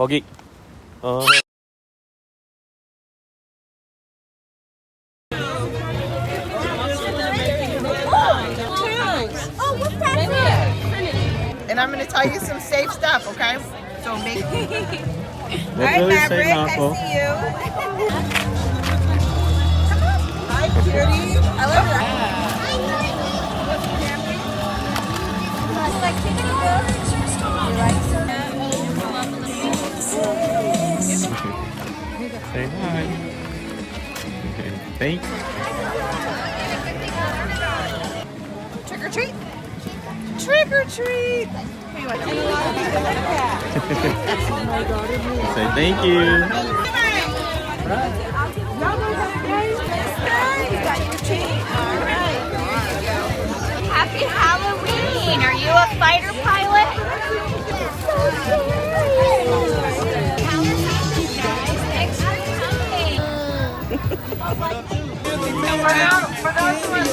거기. 어. And I'm going to tell you some safe stuff, okay? So make. All right, Maverick, I see you. Hi, cutie. I love that. Say hi. Thanks. Trick or treat. Trick or treat. Say thank you. Happy Halloween! Are you a fighter pilot? Thanks for coming. For those who are